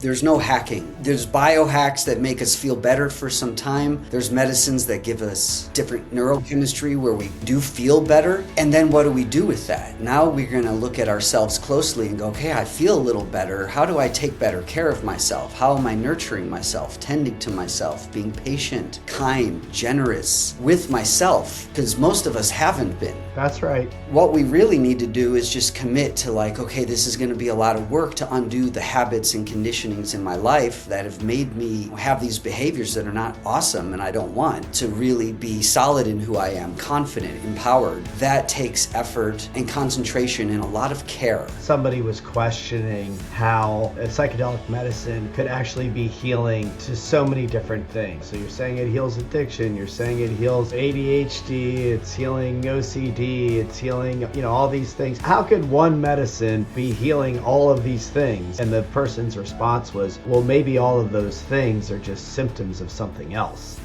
There's no hacking. There's biohacks that make us feel better for some time. There's medicines that give us different neurochemistry where we do feel better. And then what do we do with that? Now we're going to look at ourselves closely and go, okay, I feel a little better. How do I take better care of myself? How am I nurturing myself, tending to myself, being patient, kind, generous with myself? Because most of us haven't been. That's right. What we really need to do is just commit to okay, this is going to be a lot of work to undo the habits and conditionings in my life that have made me have these behaviors that are not awesome and I don't want, to really be solid in who I am, confident, empowered. That takes effort and concentration and a lot of care. Somebody was questioning how psychedelic medicine could actually be healing to so many different things. So you're saying it heals addiction, you're saying it heals ADHD, it's healing OCD, it's healing, all these things. How could one medicine be healing all of these things? And the person's response was, well, maybe all of those things are just symptoms of something else.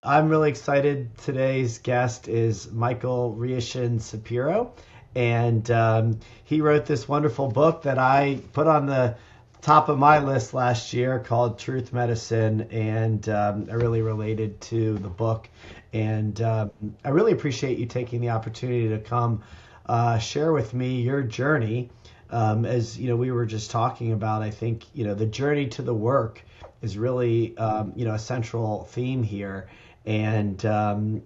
I'm really excited. Today's guest is Michael Shapiro, and he wrote this wonderful book that I put on the top of my list last year called Truth Medicine, and I really related to the book, and I really appreciate you taking the opportunity to come share with me your journey. As we were just talking about, I think the journey to the work is really a central theme here, and I'd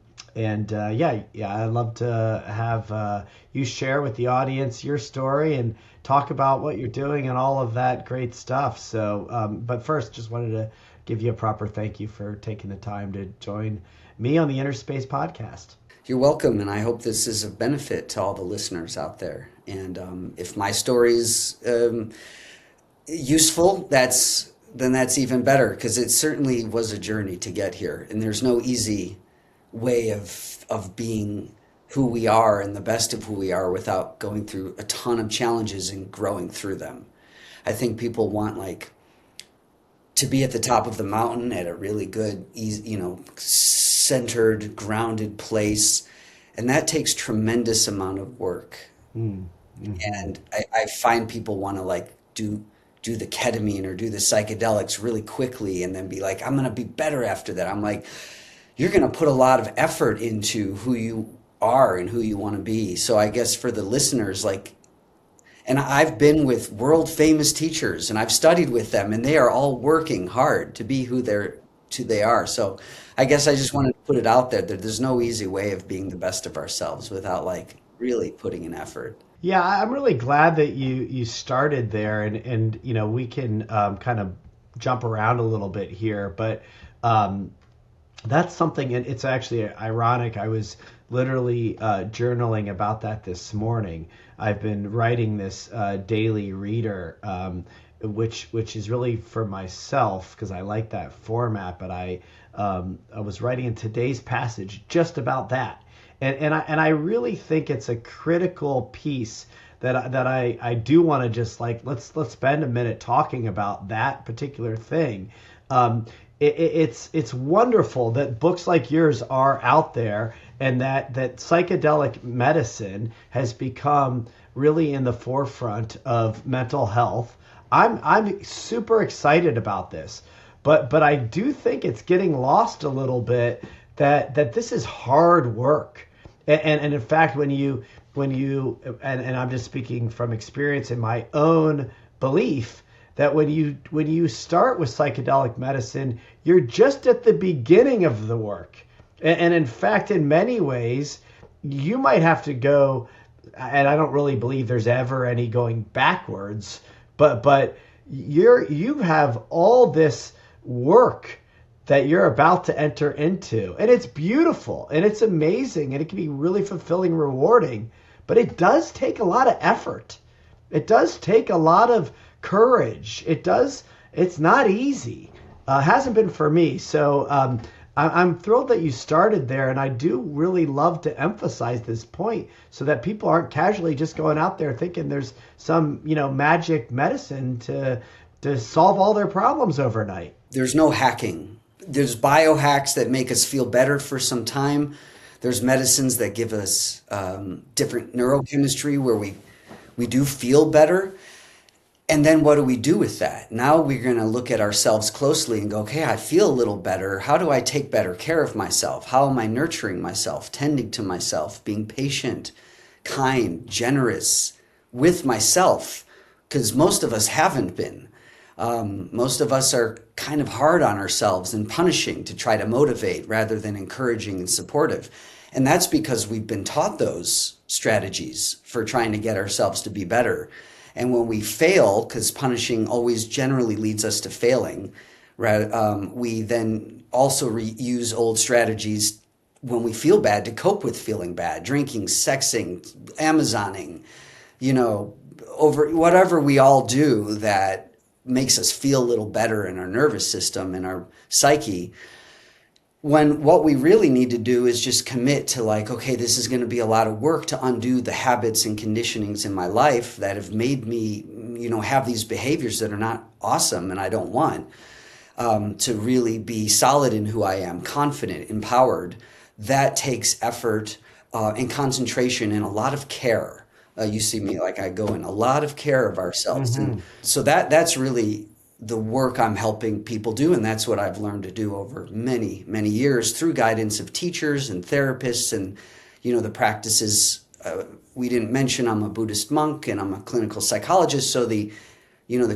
love to have you share with the audience your story and talk about what you're doing and all of that great stuff. So, but first, just wanted to give you a proper thank you for taking the time to join me on the Innerspace podcast. You're welcome, and I hope this is of benefit to all the listeners out there. And if my story's useful, then that's even better, because it certainly was a journey to get here, and there's no easy way of being who we are and the best of who we are without going through a ton of challenges and growing through them. I think people want to be at the top of the mountain at a really good, easy, centered, grounded place, and that takes tremendous amount of work. Mm-hmm. And I find people want to do the ketamine or do the psychedelics really quickly and then be like, I'm going to be better after that. I'm like, you're going to put a lot of effort into who you are and who you want to be. So I guess for the listeners, and I've been with world famous teachers and I've studied with them, and they are all working hard to be who they are. So I guess I just wanted to put it out there that there's no easy way of being the best of ourselves without really putting in effort. Yeah, I'm really glad that you started there, and we can kind of jump around a little bit here, but that's something, and it's actually ironic. I was literally journaling about that this morning. I've been writing this daily reader, which is really for myself because I like that format. But I was writing in today's passage just about that, and I really think it's a critical piece that I do want to just let's spend a minute talking about that particular thing. It's wonderful that books like yours are out there, and that psychedelic medicine has become really in the forefront of mental health. I'm super excited about this, but I do think it's getting lost a little bit that this is hard work, and in fact when you and I'm just speaking from experience in my own belief, that when you start with psychedelic medicine, you're just at the beginning of the work. And in fact, in many ways, you might have to go, and I don't really believe there's ever any going backwards, but you have all this work that you're about to enter into. And it's beautiful, and it's amazing, and it can be really fulfilling, rewarding, but it does take a lot of effort. It does take a lot of courage. It's not easy. Hasn't been for me. So I'm thrilled that you started there, and I do really love to emphasize this point so that people aren't casually just going out there thinking there's some, magic medicine to solve all their problems overnight. There's no hacking. there's biohacks that make us feel better for some time. There's medicines that give us different neurochemistry where we do feel better. And then what do we do with that? Now we're going to look at ourselves closely and go, okay, I feel a little better. How do I take better care of myself? How am I nurturing myself, tending to myself, being patient, kind, generous with myself? Because most of us haven't been. Most of us are kind of hard on ourselves and punishing to try to motivate rather than encouraging and supportive. And that's because we've been taught those strategies for trying to get ourselves to be better. And when we fail, because punishing always generally leads us to failing, we then also use old strategies when we feel bad to cope with feeling bad, drinking, sexing, Amazoning, over whatever we all do that makes us feel a little better in our nervous system and our psyche. When what we really need to do is just commit to like, okay, this is going to be a lot of work to undo the habits and conditionings in my life that have made me, have these behaviors that are not awesome and I don't want, to really be solid in who I am, confident, empowered. That takes effort and concentration and a lot of care. You see me like I go in a lot of care of ourselves. Mm-hmm. And so that's really the work I'm helping people do. And that's what I've learned to do over many, many years through guidance of teachers and therapists and, the practices. We didn't mention I'm a Buddhist monk and I'm a clinical psychologist. So the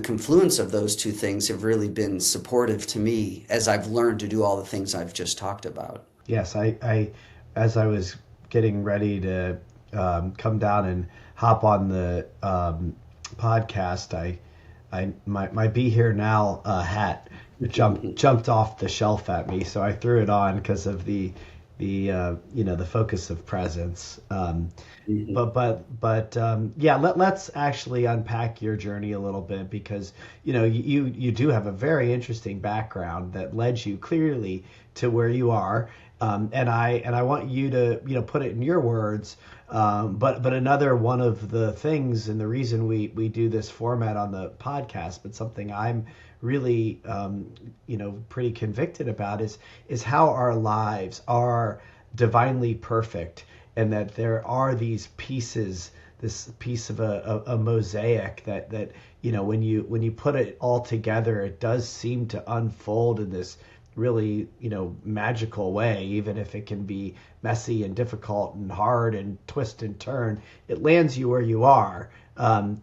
confluence of those two things have really been supportive to me as I've learned to do all the things I've just talked about. Yes, I as I was getting ready to come down and hop on the podcast, my Be Here Now hat jumped off the shelf at me, so I threw it on because of the focus of presence. Let's actually unpack your journey a little bit, because you do have a very interesting background that led you clearly to where you are. And I want you to put it in your words. But another one of the things, and the reason we do this format on the podcast, but something I'm really pretty convicted about is how our lives are divinely perfect, and that there are these pieces, this piece of a mosaic that when you put it all together, it does seem to unfold in this really magical way. Even if it can be messy and difficult and hard and twist and turn, it lands you where you are. And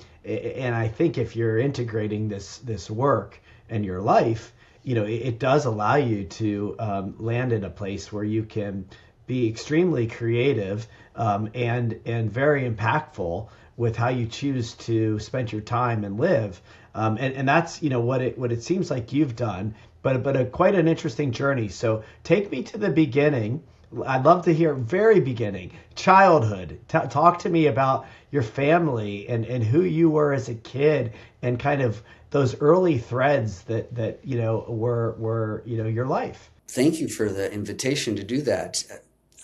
I think if you're integrating this work in your life, it does allow you to land in a place where you can be extremely creative and very impactful with how you choose to spend your time and live. And that's what it seems like you've done. But quite an interesting journey. So take me to the beginning. I'd love to hear very beginning, childhood. Talk to me about your family and who you were as a kid, and kind of those early threads that were your life. Thank you for the invitation to do that.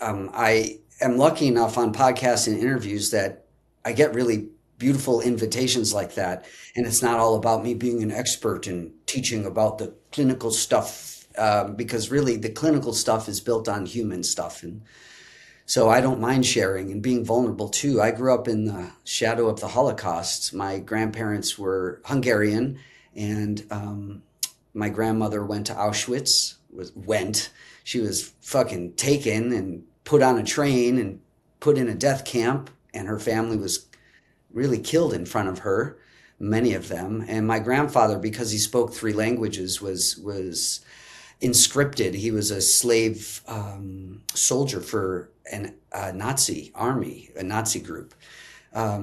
I am lucky enough on podcasts and interviews that I get really beautiful invitations like that. And it's not all about me being an expert and teaching about the clinical stuff, because really the clinical stuff is built on human stuff. And so I don't mind sharing and being vulnerable too. I grew up in the shadow of the Holocaust. My grandparents were Hungarian, and my grandmother went to Auschwitz, she was fucking taken and put on a train and put in a death camp, and her family was really killed in front of her, many of them. And my grandfather, because he spoke 3 languages, was inscripted. He was a slave soldier for a Nazi army, a Nazi group.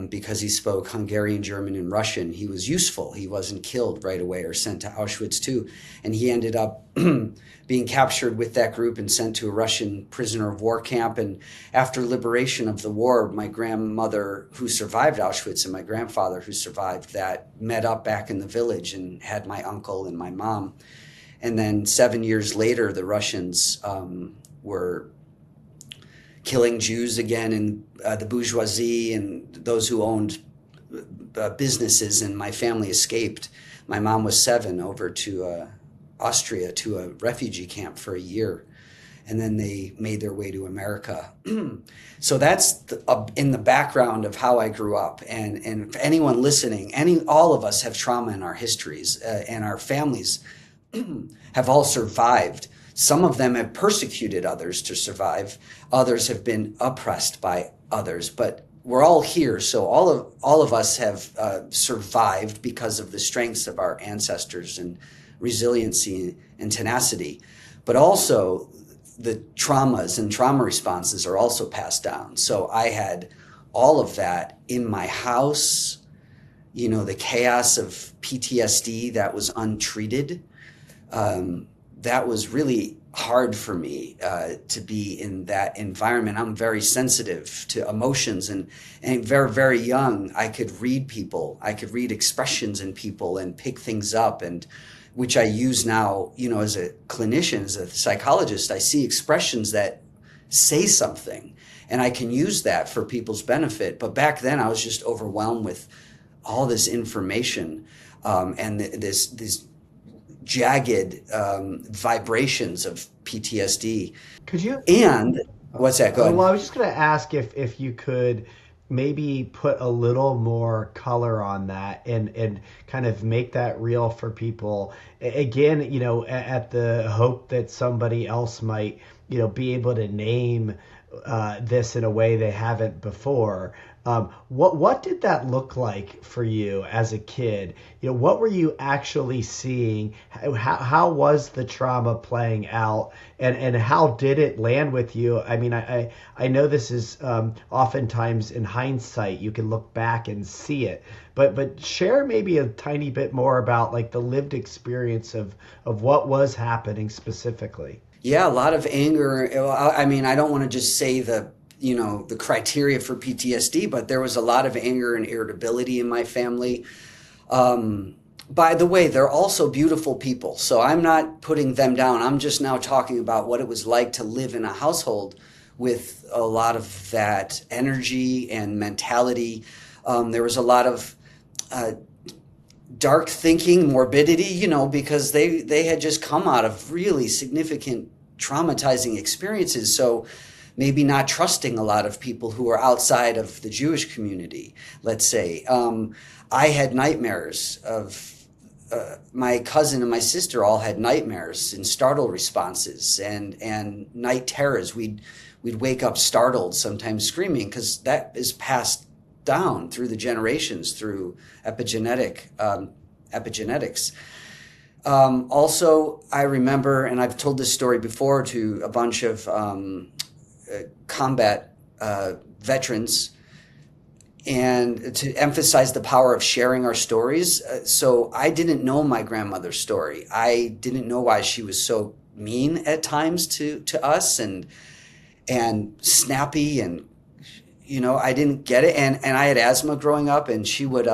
Because he spoke Hungarian, German, and Russian. He was useful. He wasn't killed right away or sent to Auschwitz too. And he ended up being captured with that group and sent to a Russian prisoner of war camp. And after liberation of the war, my grandmother, who survived Auschwitz, and my grandfather, who survived that, met up back in the village and had my uncle and my mom. And then 7 years later, the Russians were killing Jews again, and the bourgeoisie and those who owned businesses, and my family escaped. My mom was 7 over to Austria to a refugee camp for a year, and then they made their way to America. So that's in the background of how I grew up. And for anyone listening, all of us have trauma in our histories, and our families have all survived. Some of them have persecuted others to survive. Others have been oppressed by others, but we're all here. So all of us have survived because of the strengths of our ancestors and resiliency and tenacity. But also the traumas and trauma responses are also passed down. So I had all of that in my house, the chaos of PTSD that was untreated. That was really hard for me to be in that environment. I'm very sensitive to emotions, and very, very young, I could read people. I could read expressions in people and pick things up, and which I use now, as a clinician, as a psychologist. I see expressions that say something, and I can use that for people's benefit. But back then, I was just overwhelmed with all this information, and this jagged vibrations of PTSD. Could you? And what's that? Go ahead. Well, I was just going to ask if you could maybe put a little more color on that and kind of make that real for people. Again, at the hope that somebody else might, be able to name this in a way they haven't before. What did that look like for you as a kid? What were you actually seeing? How was the trauma playing out, and how did it land with you? I mean, I know this is oftentimes in hindsight you can look back and see it, but share maybe a tiny bit more about like the lived experience of what was happening specifically. Yeah, a lot of anger. I mean, I don't want to just say the criteria for PTSD, but there was a lot of anger and irritability in my family. By the way, they're also beautiful people, so I'm not putting them down. I'm just now talking about what it was like to live in a household with a lot of that energy and mentality. There was a lot of dark thinking, morbidity, because they had just come out of really significant traumatizing experiences. So maybe not trusting a lot of people who are outside of the Jewish community, let's say. I had nightmares of my cousin and my sister all had nightmares and startle responses and night terrors. We'd wake up startled, sometimes screaming, because that is passed down through the generations through epigenetics. Also, I remember, and I've told this story before to a bunch of combat veterans, and to emphasize the power of sharing our stories. So I didn't know my grandmother's story. I didn't know why she was so mean at times to us and snappy, and I didn't get it. And I had asthma growing up, and she would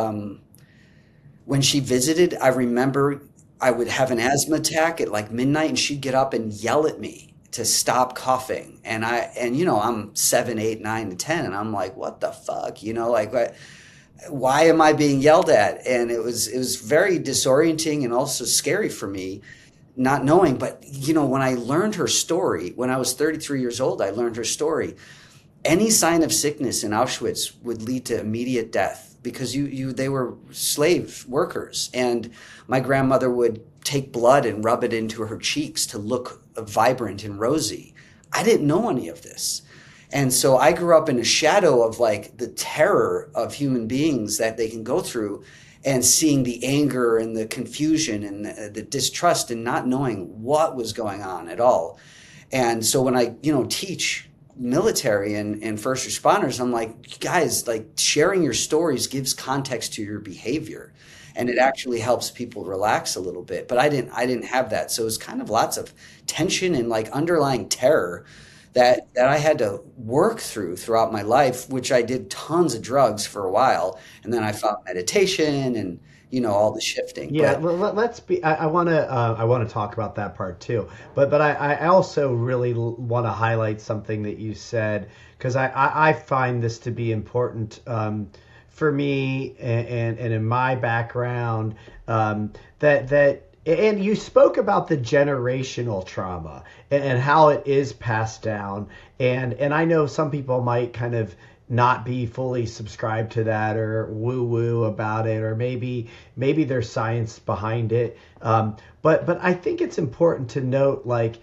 when she visited, I remember I would have an asthma attack at like midnight, and she'd get up and yell at me to stop coughing. And I'm 7, 8, 9, and 10, and I'm like, what the fuck? Why am I being yelled at? And it was very disorienting and also scary for me, not knowing. But when I learned her story, when I was 33 years old, I learned her story. Any sign of sickness in Auschwitz would lead to immediate death, because they were slave workers, and my grandmother would take blood and rub it into her cheeks to look vibrant and rosy. I didn't know any of this. And so I grew up in a shadow of like the terror of human beings that they can go through, and seeing the anger and the confusion and the distrust, and not knowing what was going on at all. And so when I, teach military and first responders, I'm like, guys, like, sharing your stories gives context to your behavior, and it actually helps people relax a little bit. But I didn't have that. So it was kind of lots of tension and like underlying terror that I had to work throughout my life, which I did tons of drugs for a while. And then I found meditation and, all the shifting. Yeah, let's be. I want to talk about that part too. But I also really want to highlight something that you said, because I find this to be important for me and in my background, that And you spoke about the generational trauma and how it is passed down. And I know some people might kind of not be fully subscribed to that or woo woo about it, or maybe there's science behind it. But I think it's important to note like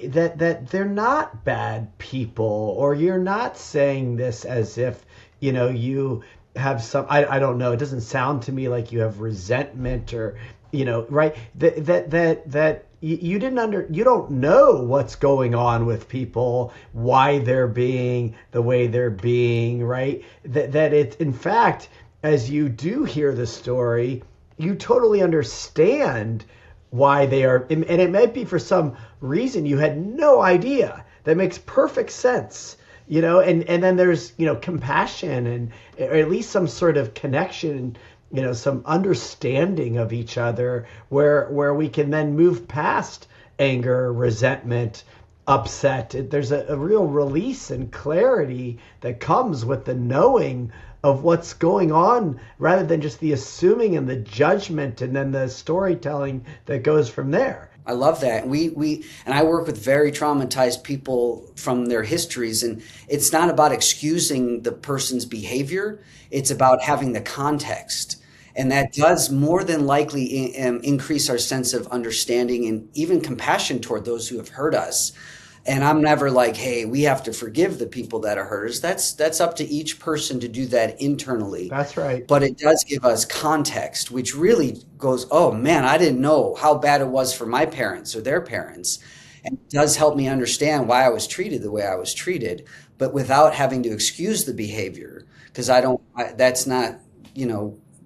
that they're not bad people, or you're not saying this as if you have some, I don't know, it doesn't sound to me like you have resentment or right, that you didn't you don't know what's going on with people, why they're being the way they're being, right, that it, in fact, as you do hear the story, you totally understand why they are, and it might be for some reason you had no idea. That makes perfect sense, and then there's compassion, and or at least some sort of connection, some understanding of each other, where we can then move past anger, resentment, upset. There's a real release and clarity that comes with the knowing of what's going on, rather than just the assuming and the judgment and then the storytelling that goes from there. I love that. We and I work with very traumatized people from their histories, and it's not about excusing the person's behavior. It's about having the context. And that does more than likely increase our sense of understanding and even compassion toward those who have hurt us. And I'm never like, hey, we have to forgive the people that are hurt us. That's up to each person to do that internally. That's right. But it does give us context, which really goes, oh man, I didn't know how bad it was for my parents or their parents. And it does help me understand why I was treated the way I was treated, but without having to excuse the behavior. Because that's not,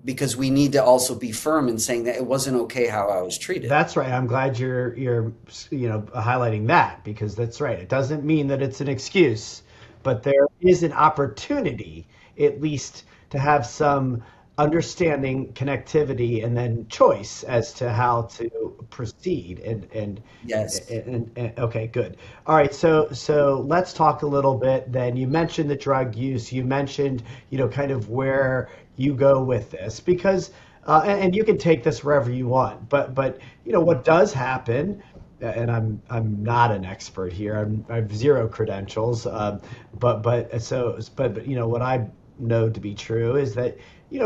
because we need to also be firm in saying that it wasn't okay how I was treated. That's right. I'm glad you're highlighting that, because that's right. It doesn't mean that it's an excuse, but there is an opportunity, at least, to have some understanding, connectivity, and then choice as to how to proceed. And Yes. and okay, good. All right, so let's talk a little bit. Then you mentioned the drug use. You mentioned kind of where you go with this, because and you can take this wherever you want. But what does happen. And I'm not an expert here. I have zero credentials. But what I know to be true is that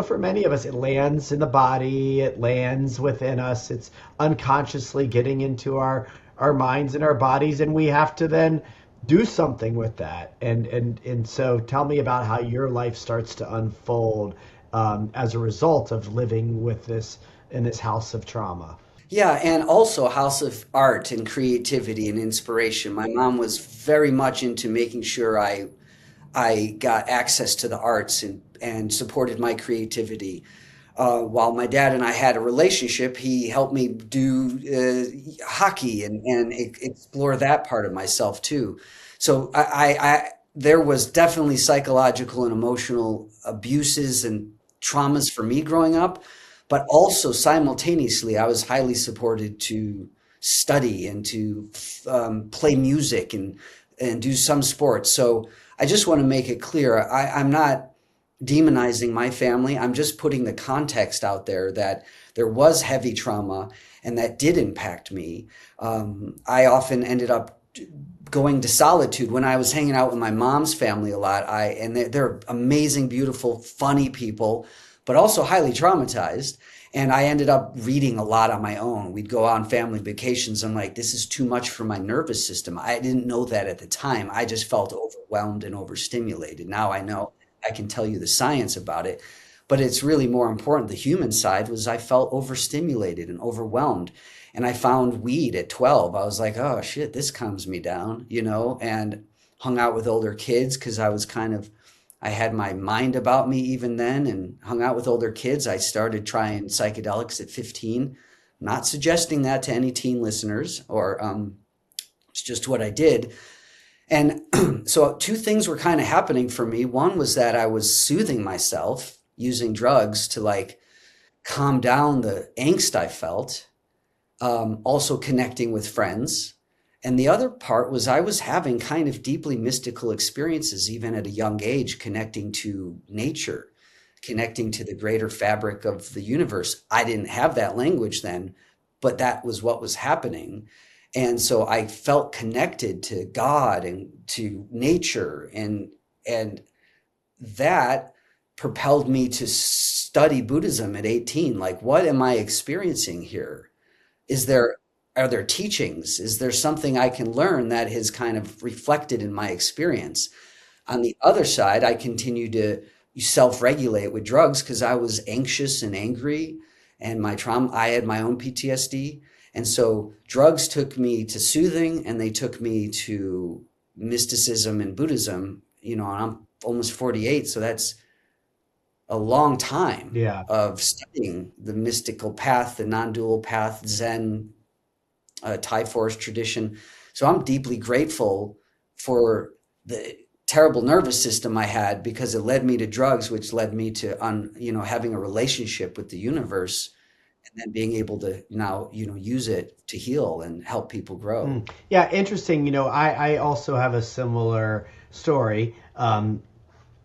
for many of us, it lands in the body, it lands within us, it's unconsciously getting into our minds and our bodies, and we have to then do something with that. And so tell me about how your life starts to unfold as a result of living with this in this house of trauma. Yeah, and also a house of art and creativity and inspiration. My mom was very much into making sure I got access to the arts and supported my creativity. While my dad and I had a relationship, he helped me do hockey and explore that part of myself too. So there was definitely psychological and emotional abuses and traumas for me growing up, but also simultaneously, I was highly supported to study and to play music and do some sports. So I just want to make it clear, I'm not demonizing my family. I'm just putting the context out there that there was heavy trauma and that did impact me. I often ended up going to solitude when I was hanging out with my mom's family a lot. And they're amazing, beautiful, funny people, but also highly traumatized. And I ended up reading a lot on my own. We'd go on family vacations. I'm like, this is too much for my nervous system. I didn't know that at the time. I just felt overwhelmed and overstimulated. Now I know, I can tell you the science about it, but it's really more important. The human side was I felt overstimulated and overwhelmed. And I found weed at 12. I was like, oh shit, this calms me down, and hung out with older kids because I had my mind about me even then, and hung out with older kids. I started trying psychedelics at 15, not suggesting that to any teen listeners, or it's just what I did. And so two things were kind of happening for me. One was that I was soothing myself using drugs to like calm down the angst I felt, also connecting with friends. And the other part was I was having kind of deeply mystical experiences, even at a young age, connecting to nature, connecting to the greater fabric of the universe. I didn't have that language then, but that was what was happening. And so I felt connected to God and to nature, and that propelled me to study Buddhism at 18. Like, what am I experiencing here? Is there, are there teachings? Is there something I can learn that has kind of reflected in my experience? On the other side, I continued to self-regulate with drugs because I was anxious and angry, and my trauma, I had my own PTSD. And so drugs took me to soothing, and they took me to mysticism and Buddhism, and I'm almost 48. So that's a long time Yeah. of studying the mystical path, the non-dual path, Zen, Thai forest tradition. So I'm deeply grateful for the terrible nervous system I had, because it led me to drugs, which led me to having a relationship with the universe, and then being able to now use it to heal and help people grow. Yeah, interesting. I also have a similar story,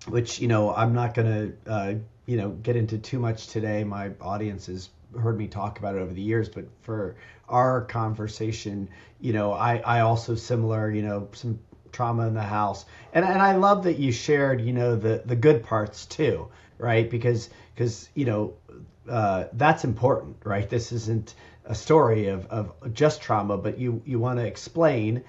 which, I'm not going to, get into too much today. My audience has heard me talk about it over the years, but for our conversation, I also similar, some trauma in the house. And I love that you shared, the good parts too, right? Because that's important, right? This isn't a story of just trauma, but you want to explain,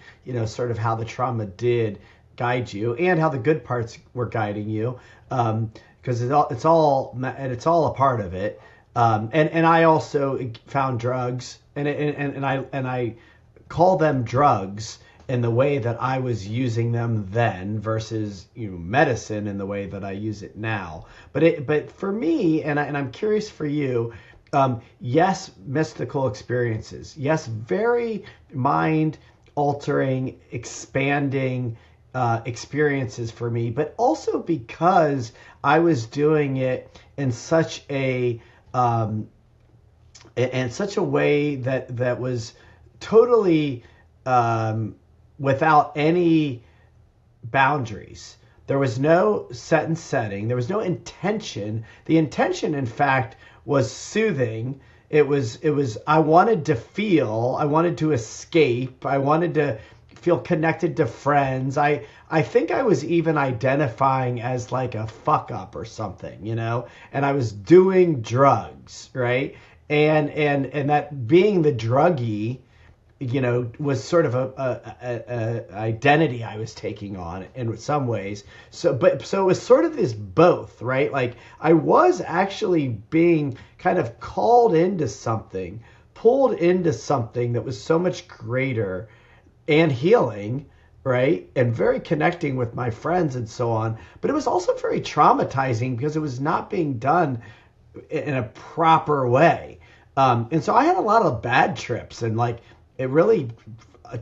sort of how the trauma did guide you and how the good parts were guiding you, because it's all a part of it. And I also found drugs, and I call them drugs in the way that I was using them then versus medicine in the way that I use it now. But for me, and I'm curious for you, yes, mystical experiences, yes, very mind altering, expanding experiences for me, but also because I was doing it in such a way that was totally without any boundaries. There was no set and setting. There was no intention. The intention, in fact, was soothing. It was I wanted to feel, I wanted to escape, I wanted to feel connected to friends. I think I was even identifying as like a fuck up or something, and I was doing drugs, right? And that being the druggie, was sort of a identity I was taking on in some ways. So it was sort of this both, right? Like I was actually being kind of called into something, pulled into something that was so much greater and healing, right? And very connecting with my friends and so on. But it was also very traumatizing because it was not being done in a proper way. And so I had a lot of bad trips and like it really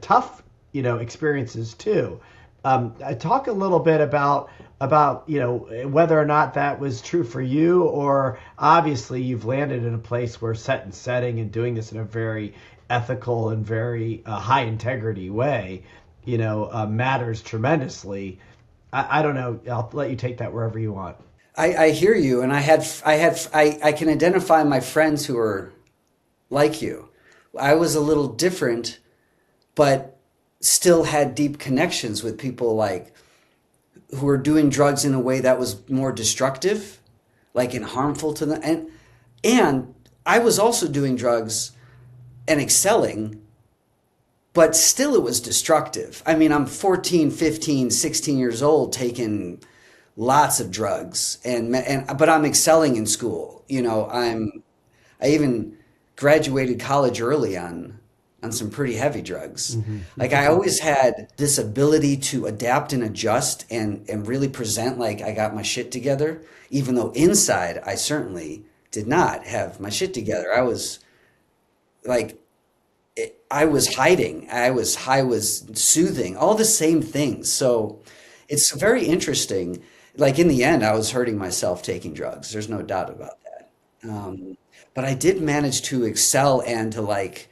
tough, experiences too. I talk a little bit about whether or not that was true for you, or obviously you've landed in a place where set and setting and doing this in a very ethical and very high integrity way, matters tremendously. I don't know. I'll let you take that wherever you want. I hear you, and I can identify my friends who are like you. I was a little different, but still had deep connections with people like who were doing drugs in a way that was more destructive, like and harmful to them. And I was also doing drugs and excelling, but still it was destructive. I mean, I'm 14, 15, 16 years old taking lots of drugs but I'm excelling in school. I even graduated college early on some pretty heavy drugs. Mm-hmm. Like I always had this ability to adapt and adjust and really present like I got my shit together, even though inside I certainly did not have my shit together. I was like, I was hiding. I was soothing, all the same things. So it's very interesting. Like in the end, I was hurting myself taking drugs. There's no doubt about that. But I did manage to excel and to like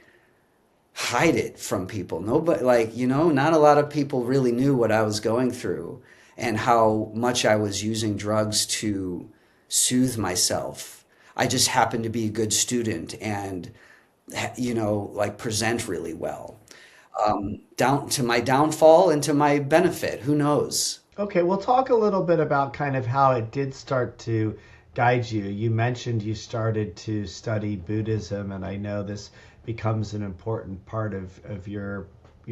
hide it from people. Nobody, not a lot of people really knew what I was going through and how much I was using drugs to soothe myself. I just happened to be a good student and like present really well. Down to my downfall and to my benefit. Who knows? Okay, we'll talk a little bit about kind of how it did start to guide you. You mentioned you started to study Buddhism, and I know this becomes an important part of your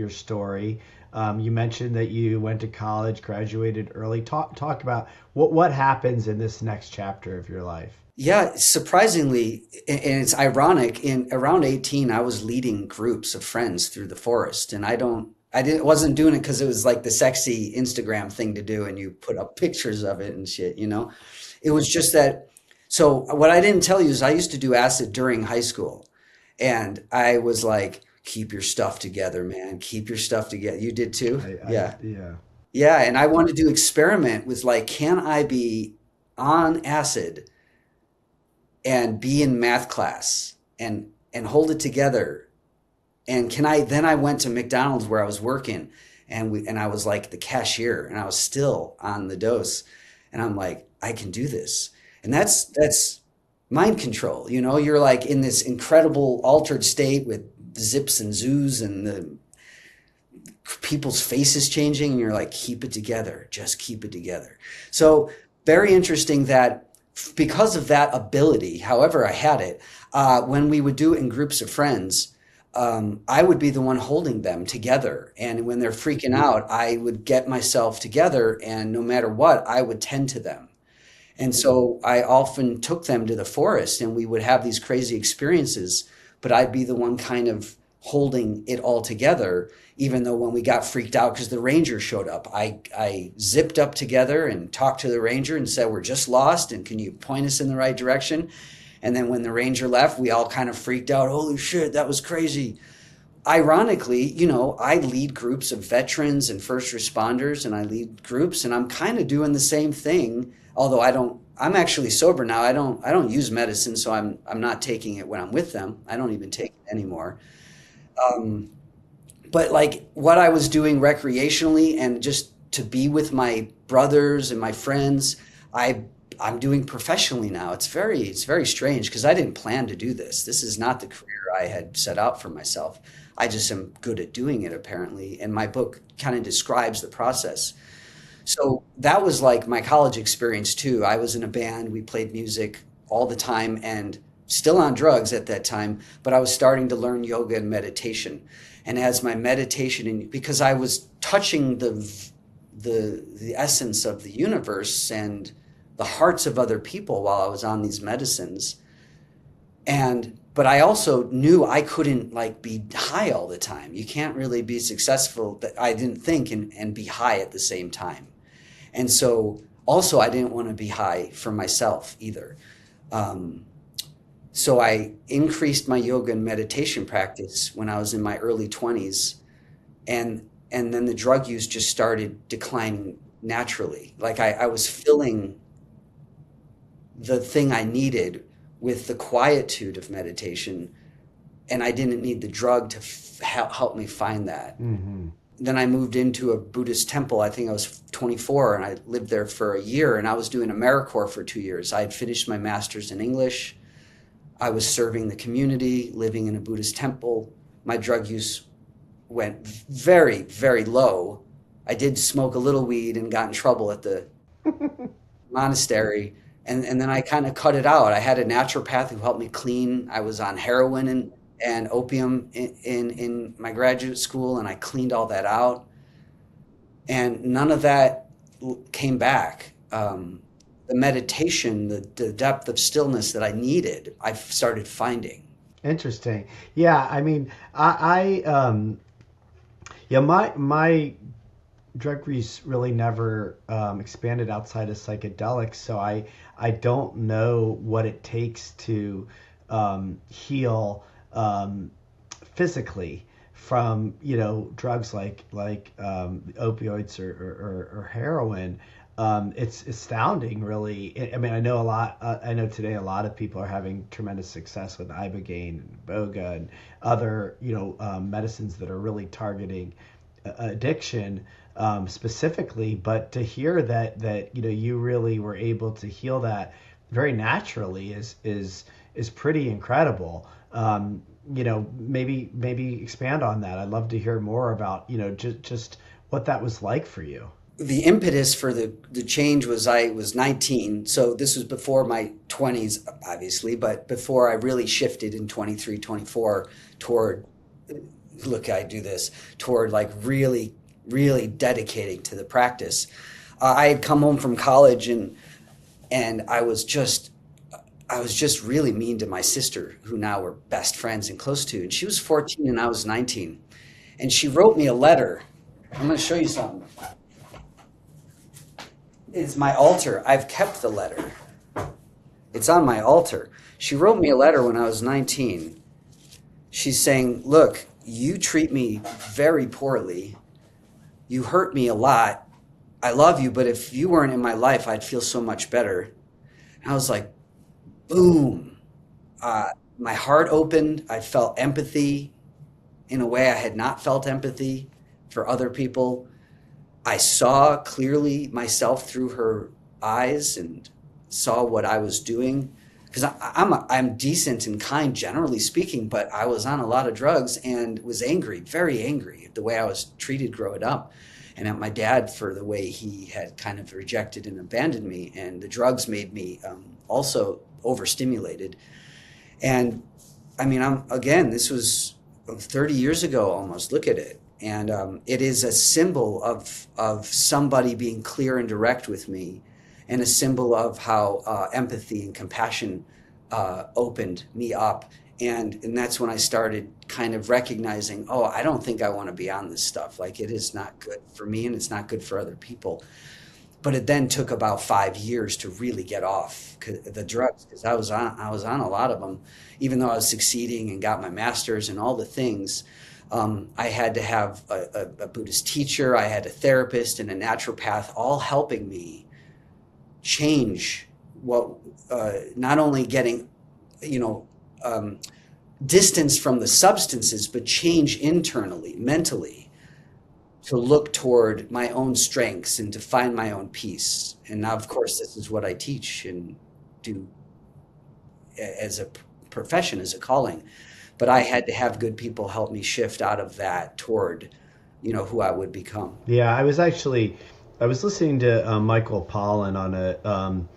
story. You mentioned that you went to college, graduated early. Talk about what happens in this next chapter of your life. Yeah, surprisingly, and it's ironic, in around 18, I was leading groups of friends through the forest. And I didn't, wasn't doing it because it was like the sexy Instagram thing to do and you put up pictures of it and shit. It was just that. So what I didn't tell you is I used to do acid during high school. And I was like, keep your stuff together, man. Keep your stuff together. You did too? Yeah. Yeah. Yeah. And I wanted to experiment with like, can I be on acid and be in math class and hold it together? And then I went to McDonald's where I was working and I was like the cashier and I was still on the dose. And I'm like, I can do this. And that's mind control. You're like in this incredible altered state with zips and zoos and the people's faces changing. And you're like, keep it together. Just keep it together. So very interesting that because of that ability, however I had it, when we would do it in groups of friends, I would be the one holding them together. And when they're freaking out, I would get myself together and no matter what, I would tend to them. And so I often took them to the forest and we would have these crazy experiences, but I'd be the one kind of holding it all together, even though when we got freaked out because the ranger showed up, I zipped up together and talked to the ranger and said, we're just lost and can you point us in the right direction? And then when the ranger left, we all kind of freaked out. Holy shit, that was crazy. Ironically, I lead groups of veterans and first responders and I lead groups and I'm kind of doing the same thing. Although I'm actually sober now. I don't use medicine, so I'm not taking it when I'm with them. I don't even take it anymore. But like what I was doing recreationally and just to be with my brothers and my friends, I'm doing professionally now. It's very strange because I didn't plan to do this. This is not the career I had set out for myself. I just am good at doing it apparently, and my book kind of describes the process. So that was like my college experience too. I was in a band, we played music all the time and still on drugs at that time, but I was starting to learn yoga and meditation. And as my meditation, because I was touching the essence of the universe and the hearts of other people while I was on these medicines. But I also knew I couldn't like be high all the time. You can't really be successful, I didn't think, and be high at the same time. And so also I didn't want to be high for myself either. So I increased my yoga and meditation practice when I was in my early 20s. And then the drug use just started declining naturally. Like I was filling the thing I needed with the quietude of meditation, and I didn't need the drug to help me find that. Mm-hmm. Then I moved into a Buddhist temple. I think I was 24, and I lived there for a year, and I was doing AmeriCorps for 2 years. I had finished my master's in English. I was serving the community, living in a Buddhist temple. My drug use went very, very low. I did smoke a little weed and got in trouble at the monastery. And then I kind of cut it out. I had a naturopath who helped me clean. I was on heroin and opium in my graduate school, and I cleaned all that out. And none of that came back. The meditation, the depth of stillness that I needed, I started finding. Interesting. Yeah, I mean, my drug use really never expanded outside of psychedelics, so I don't know what it takes to heal physically from drugs like opioids or heroin. It's astounding, really. I mean, I know a lot. I know today a lot of people are having tremendous success with ibogaine and boga and other medicines that are really targeting addiction specifically. But to hear that you really were able to heal that very naturally is pretty incredible. maybe expand on that. I'd love to hear more about, just what that was like for you. The impetus for the change was I was 19. So this was before my 20s, obviously, but before I really shifted in 23, 24 toward, look, I do this, toward like really, really dedicating to the practice. I had come home from college and I was just really mean to my sister, who now we're best friends and close to. And she was 14 and I was 19. And she wrote me a letter. I'm going to show you something. It's my altar. I've kept the letter. It's on my altar. She wrote me a letter when I was 19. She's saying, look, you treat me very poorly. You hurt me a lot. I love you, but if you weren't in my life, I'd feel so much better. And I was like, boom. My heart opened. I felt empathy in a way I had not felt empathy for other people. I saw clearly myself through her eyes and saw what I was doing. Because I'm decent and kind, generally speaking, but I was on a lot of drugs and was angry, very angry at the way I was treated growing up, and at my dad for the way he had kind of rejected and abandoned me. And the drugs made me also overstimulated. And I mean, this was 30 years ago almost. Look at it. And it is a symbol of somebody being clear and direct with me, and a symbol of how empathy and compassion opened me up. And that's when I started kind of recognizing, oh, I don't think I want to be on this stuff. Like, it is not good for me and it's not good for other people. But it then took about 5 years to really get off the drugs, because I was on a lot of them, even though I was succeeding and got my master's and all the things. I had to have a Buddhist teacher, I had a therapist and a naturopath, all helping me change what, not only getting, distance from the substances, but change internally, mentally, to look toward my own strengths and to find my own peace. And now, of course, this is what I teach and do as a profession, as a calling. But I had to have good people help me shift out of that toward, who I would become. Yeah, I was listening to Michael Pollan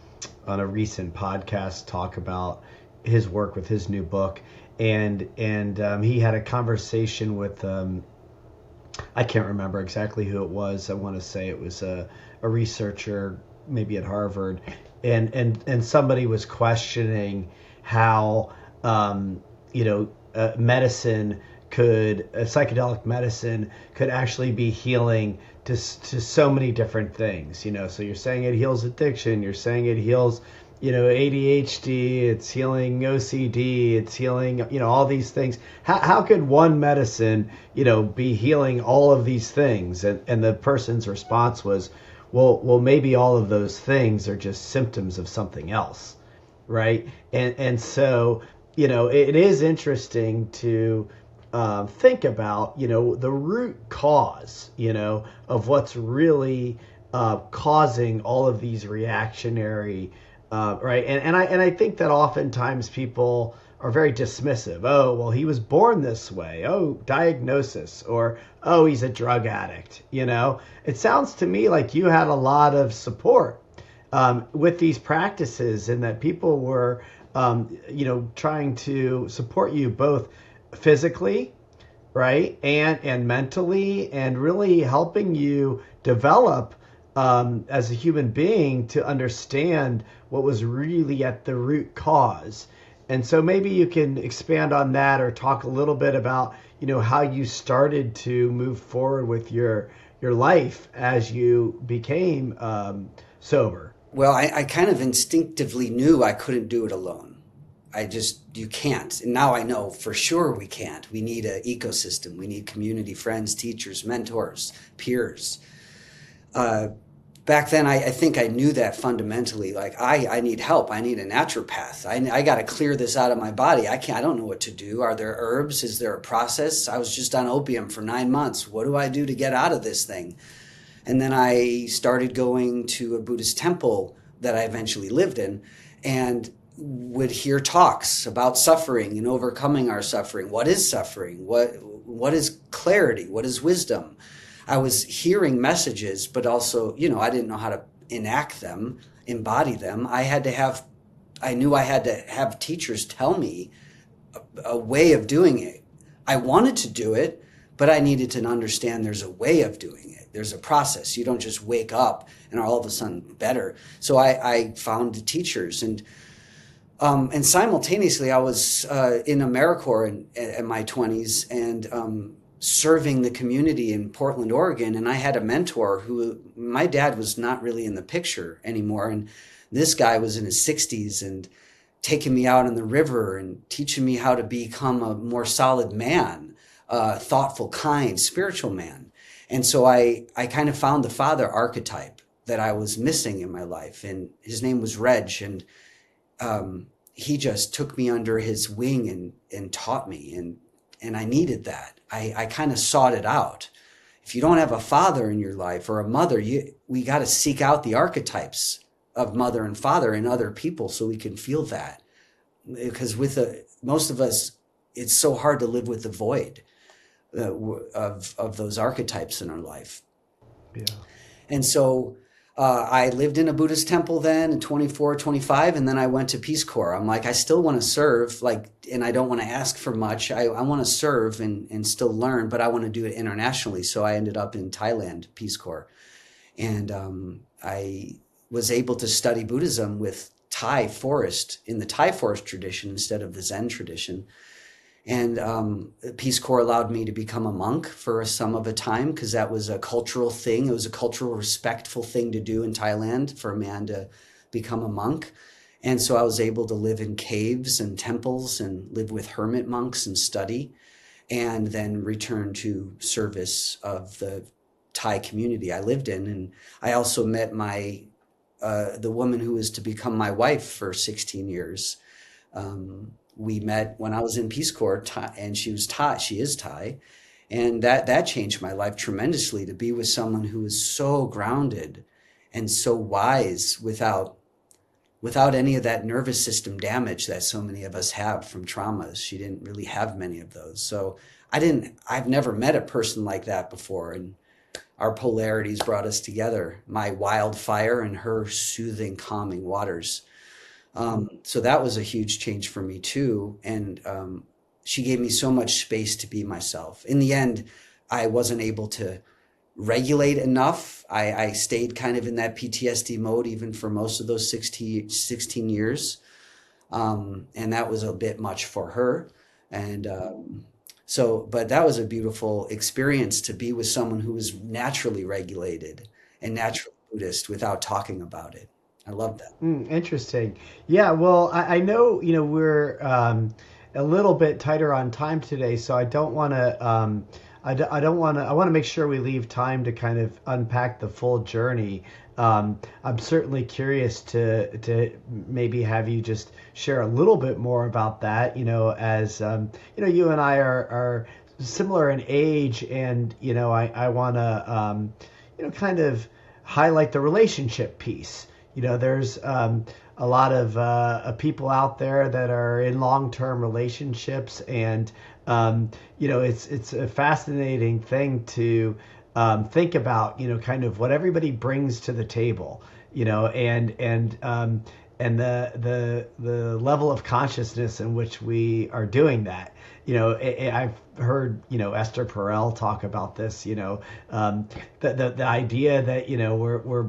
on a recent podcast talk about his work with his new book, and he had a conversation with I can't remember exactly who it was. I want to say it was a researcher, maybe at Harvard, and somebody was questioning how medicine psychedelic medicine could actually be healing to so many different things. So you're saying it heals addiction, you're saying it heals ADHD, it's healing OCD, it's healing all these things. How could one medicine be healing all of these things? And the person's response was, well maybe all of those things are just symptoms of something else, right? And so it is interesting to think about the root cause of what's really causing all of these reactionary right. And I think that oftentimes people are very dismissive. Oh, well, he was born this way. Oh, diagnosis. Or, oh, he's a drug addict. It sounds to me like you had a lot of support with these practices, and that people were trying to support you both physically, right, and mentally, and really helping you develop as a human being to understand what was really at the root cause. And so maybe you can expand on that, or talk a little bit about how you started to move forward with your life as you became sober. Well, I kind of instinctively knew I couldn't do it alone. You can't. And now I know for sure we can't. We need an ecosystem. We need community, friends, teachers, mentors, peers. Back then, I think I knew that fundamentally. Like, I need help. I need a naturopath. I got to clear this out of my body. I don't know what to do. Are there herbs? Is there a process? I was just on opium for 9 months. What do I do to get out of this thing? And then I started going to a Buddhist temple that I eventually lived in. And would hear talks about suffering and overcoming our suffering. What is suffering? What is clarity? What is wisdom? I was hearing messages, but also, I didn't know how to enact them, embody them. I knew I had to have teachers tell me a way of doing it. I wanted to do it, but I needed to understand there's a way of doing it. There's a process. You don't just wake up and are all of a sudden better. So I found teachers, and simultaneously I was in AmeriCorps in my 20s, and serving the community in Portland, Oregon. And I had a mentor who, my dad was not really in the picture anymore. And this guy was in his 60s and taking me out on the river and teaching me how to become a more solid man, thoughtful, kind, spiritual man. And so I kind of found the father archetype that I was missing in my life. And his name was Reg. And he just took me under his wing and taught me. And I needed that. I kind of sought it out. If you don't have a father in your life or a mother, we got to seek out the archetypes of mother and father in other people so we can feel that. Because most of us, it's so hard to live with the void of those archetypes in our life. Yeah. And so I lived in a Buddhist temple then in 24, 25, and then I went to Peace Corps. I'm like, I still want to serve, and I don't want to ask for much. I want to serve and still learn, but I want to do it internationally. So I ended up in Thailand, Peace Corps. And I was able to study Buddhism with Thai forest, in the Thai forest tradition instead of the Zen tradition. And Peace Corps allowed me to become a monk for some of a time, because that was a cultural thing. It was a cultural, respectful thing to do in Thailand for a man to become a monk. And so I was able to live in caves and temples and live with hermit monks and study, and then return to service of the Thai community I lived in. And I also met the woman who was to become my wife for 16 years. We met when I was in Peace Corps, and she is Thai. And that changed my life tremendously, to be with someone who is so grounded and so wise without any of that nervous system damage that so many of us have from traumas. She didn't really have many of those. So I've never met a person like that before. And our polarities brought us together, my wildfire and her soothing, calming waters. So that was a huge change for me too. And she gave me so much space to be myself. In the end, I wasn't able to regulate enough. I stayed kind of in that PTSD mode even for most of those 16 years. And that was a bit much for her. And but that was a beautiful experience, to be with someone who was naturally regulated and naturally Buddhist without talking about it. I love that. Interesting. Yeah. Well, I know, we're a little bit tighter on time today, so I don't want to, I want to make sure we leave time to kind of unpack the full journey. I'm certainly curious to maybe have you just share a little bit more about that, as, you and I are similar in age, and, I want to, kind of highlight the relationship piece. There's a lot of people out there that are in long-term relationships, and it's a fascinating thing to think about. Kind of what everybody brings to the table. And the level of consciousness in which we are doing that. I've heard, Esther Perel talk about this, the idea that,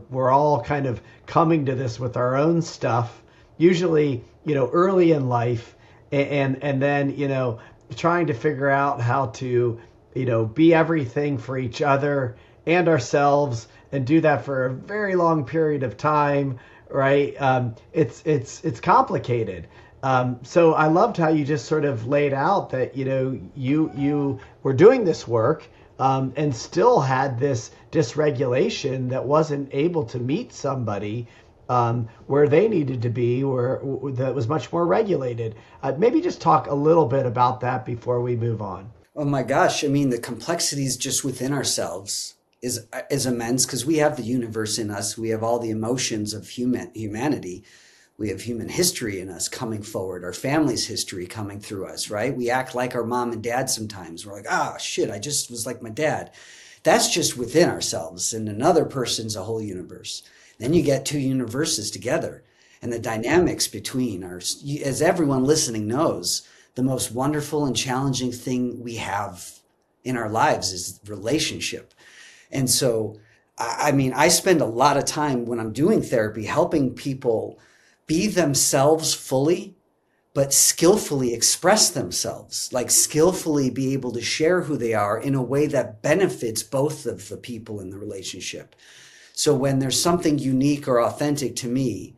we're all kind of coming to this with our own stuff, usually, early in life, and then, trying to figure out how to, be everything for each other and ourselves, and do that for a very long period of time. Right. It's complicated. So I loved how you just sort of laid out that, you were doing this work, and still had this dysregulation that wasn't able to meet somebody, where they needed to be, where that was much more regulated. Maybe just talk a little bit about that before we move on. Oh my gosh. I mean, the complexities just within ourselves is immense, because we have the universe in us. We have all the emotions of humanity, We have human history in us coming forward, our family's history coming through us, right? We act like our mom and dad sometimes. We're like, ah, shit, I just was like my dad. That's just within ourselves, and another person's a whole universe. Then you get two universes together, and the dynamics between are, as everyone listening knows, the most wonderful and challenging thing we have in our lives is relationship. And so, I mean, I spend a lot of time when I'm doing therapy helping people be themselves fully, but skillfully express themselves, like skillfully be able to share who they are in a way that benefits both of the people in the relationship. So when there's something unique or authentic to me,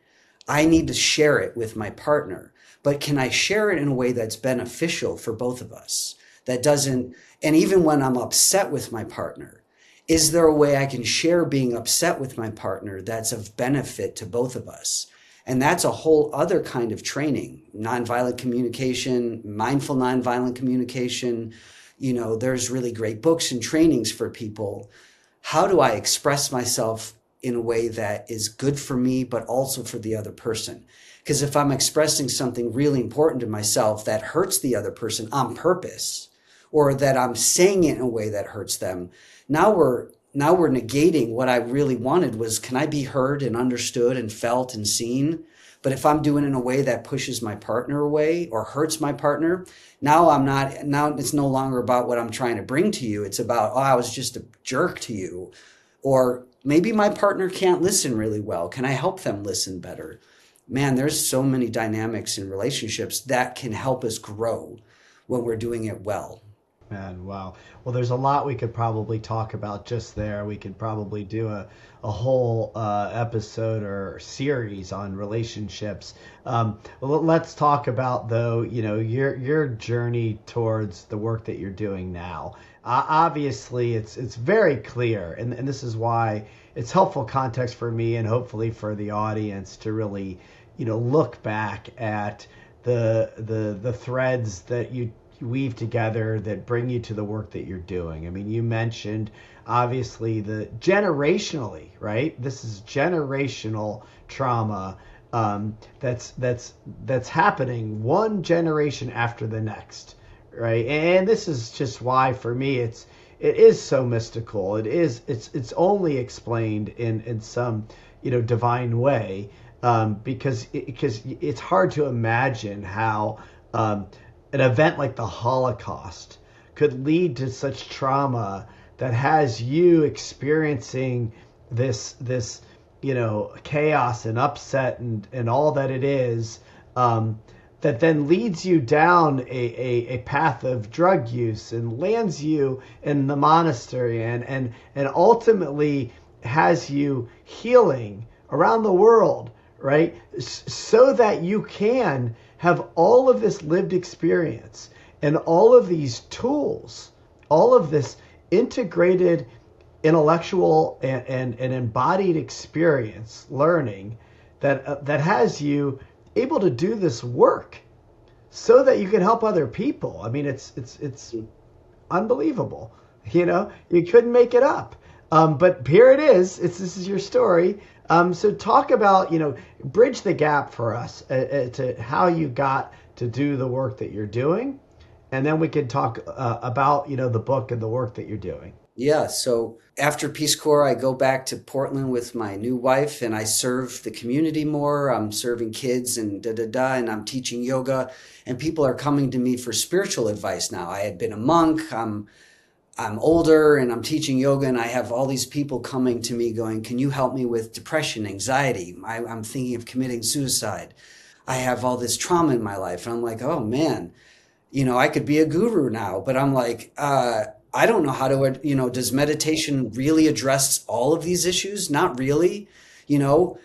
I need to share it with my partner. But can I share it in a way that's beneficial for both of us? That doesn't, and even when I'm upset with my partner, is there a way I can share being upset with my partner that's of benefit to both of us? And that's a whole other kind of training, nonviolent communication, mindful nonviolent communication. You know, there's really great books and trainings for people. How do I express myself in a way that is good for me, but also for the other person? Because if I'm expressing something really important to myself that hurts the other person on purpose, or that I'm saying it in a way that hurts them, now we're negating what I really wanted was, can I be heard and understood and felt and seen? But if I'm doing it in a way that pushes my partner away or hurts my partner, now it's no longer about what I'm trying to bring to you. It's about, oh, I was just a jerk to you. Or maybe my partner can't listen really well. Can I help them listen better? Man, there's so many dynamics in relationships that can help us grow when we're doing it well. Man, wow. Well, there's a lot we could probably talk about just there. We could probably do a whole episode or series on relationships. Let's talk about, though, you know, your journey towards the work that you're doing now. Obviously, it's very clear, and this is why it's helpful context for me and hopefully for the audience to really, you know, look back at the threads that you weave together that bring you to the work that you're doing. I mean, you mentioned obviously the generationally, right? This is generational trauma that's happening one generation after the next, right? And this is just why for me it is so mystical. It's only explained in some, you know, divine way, because it's hard to imagine how an event like the Holocaust could lead to such trauma that has you experiencing this you know, chaos and upset and all that it is, that then leads you down a path of drug use and lands you in the monastery and ultimately has you healing around the world, right? So that you can have all of this lived experience and all of these tools, all of this integrated intellectual and embodied experience, learning that has you able to do this work so that you can help other people. I mean, it's unbelievable. You know, you couldn't make it up. But here it is. This is your story. So talk about, you know, bridge the gap for us to how you got to do the work that you're doing. And then we can talk about, you know, the book and the work that you're doing. Yeah. So after Peace Corps, I go back to Portland with my new wife and I serve the community more. I'm serving kids and and I'm teaching yoga, and people are coming to me for spiritual advice now. I had been a monk. I'm older and I'm teaching yoga, and I have all these people coming to me going, can you help me with depression, anxiety? I'm thinking of committing suicide. I have all this trauma in my life. And I'm like, oh man, you know, I could be a guru now, but I'm like, I don't know how to, you know, does meditation really address all of these issues? Not really, you know,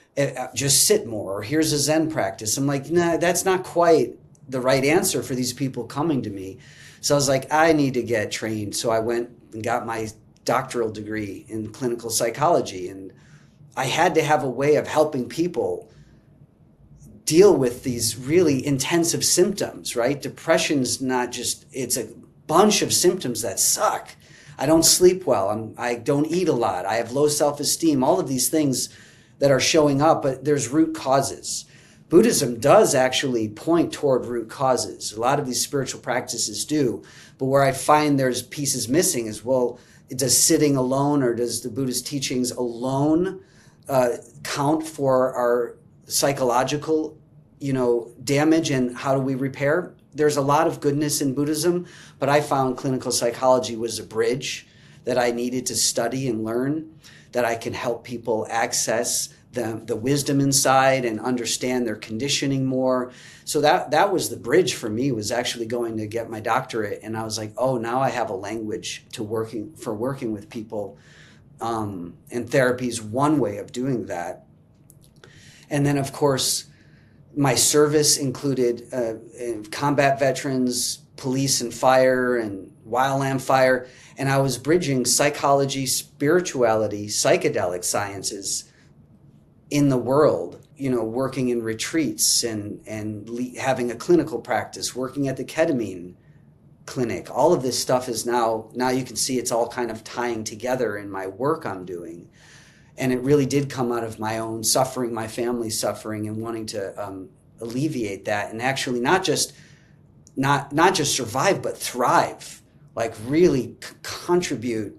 just sit more, or here's a Zen practice. I'm like, nah, that's not quite the right answer for these people coming to me. So I was like, I need to get trained. So I went and got my doctoral degree in clinical psychology. And I had to have a way of helping people deal with these really intensive symptoms, right? Depression's not just, it's a bunch of symptoms that suck. I don't sleep well. I don't eat a lot. I have low self-esteem, all of these things that are showing up, but there's root causes. Buddhism does actually point toward root causes. A lot of these spiritual practices do. But where I find there's pieces missing is, well, does sitting alone, or does the Buddhist teachings alone count for our psychological, damage, and how do we repair? There's a lot of goodness in Buddhism, but I found clinical psychology was a bridge that I needed to study and learn, that I can help people access the wisdom inside and understand their conditioning more. So that was the bridge for me, was actually going to get my doctorate. And I was like, oh, now I have a language to working with people. And therapy is one way of doing that. And then, of course, my service included combat veterans, police and fire, and wildland fire. And I was bridging psychology, spirituality, psychedelic sciences in the world, working in retreats and having a clinical practice, working at the ketamine clinic. All of this stuff is now you can see it's all kind of tying together in my work I'm doing. And it really did come out of my own suffering, my family's suffering, and wanting to alleviate that, and actually not just survive, but thrive, like really contribute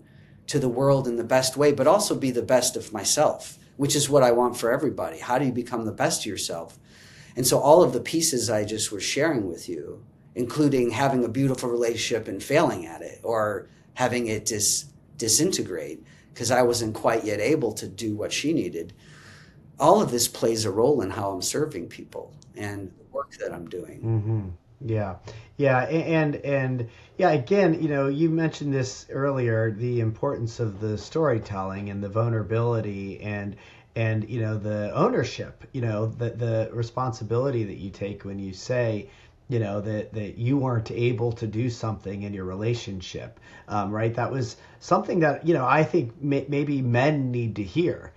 to the world in the best way, but also be the best of myself, which is what I want for everybody. How do you become the best of yourself? And so all of the pieces I just was sharing with you, including having a beautiful relationship and failing at it, or having it disintegrate because I wasn't quite yet able to do what she needed. All of this plays a role in how I'm serving people and the work that I'm doing. Mm-hmm. Yeah. And yeah, again, you mentioned this earlier, the importance of the storytelling and the vulnerability and the ownership, the responsibility that you take when you say, that you weren't able to do something in your relationship, right? That was something that, I think maybe men need to hear.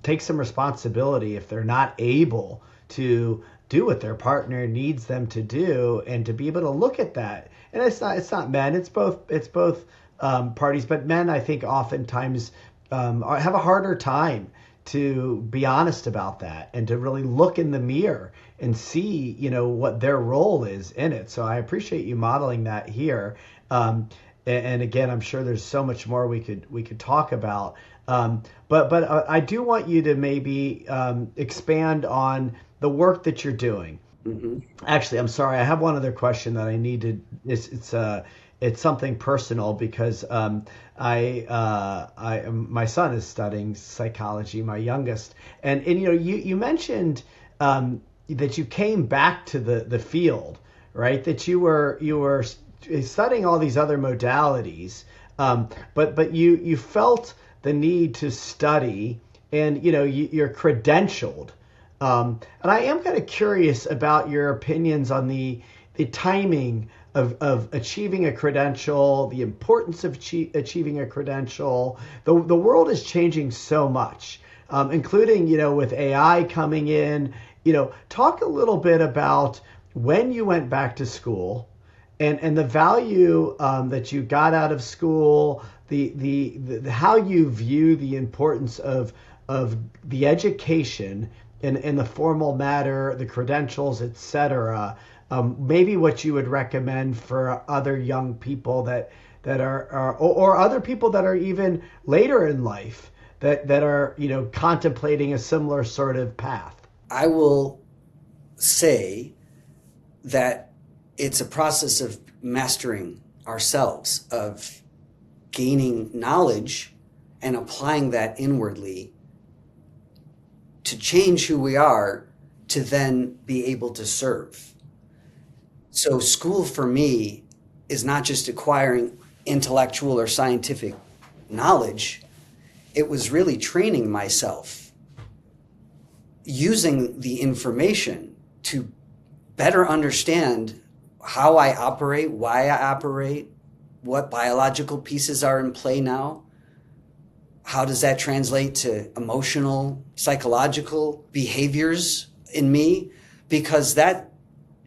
Take some responsibility if they're not able to do what their partner needs them to do, and to be able to look at that. And it's not men, it's both parties, but men, I think, oftentimes have a harder time to be honest about that and to really look in the mirror and see, what their role is in it. So I appreciate you modeling that here. And again, I'm sure there's so much more we could talk about. But I do want you to maybe expand on the work that you're doing. Mm-hmm. Actually, I'm sorry. I have one other question that I need to. It's something personal, because my son is studying psychology, my youngest, and you mentioned that you came back to the field, right? That you were studying all these other modalities, but you felt the need to study, and you're credentialed. And I am kind of curious about your opinions on the timing of achieving a credential, the importance of achieving a credential. The world is changing so much, including, with AI coming in. Talk a little bit about when you went back to school and the value that you got out of school, the how you view the importance of the education in the formal matter, the credentials, etc. Maybe what you would recommend for other young people that are or other people that are even later in life that are contemplating a similar sort of path. I will say that it's a process of mastering ourselves, of gaining knowledge and applying that inwardly to change who we are, to then be able to serve. So school for me is not just acquiring intellectual or scientific knowledge. It was really training myself, using the information to better understand how I operate, why I operate, what biological pieces are in play now. How does that translate to emotional, psychological behaviors in me? Because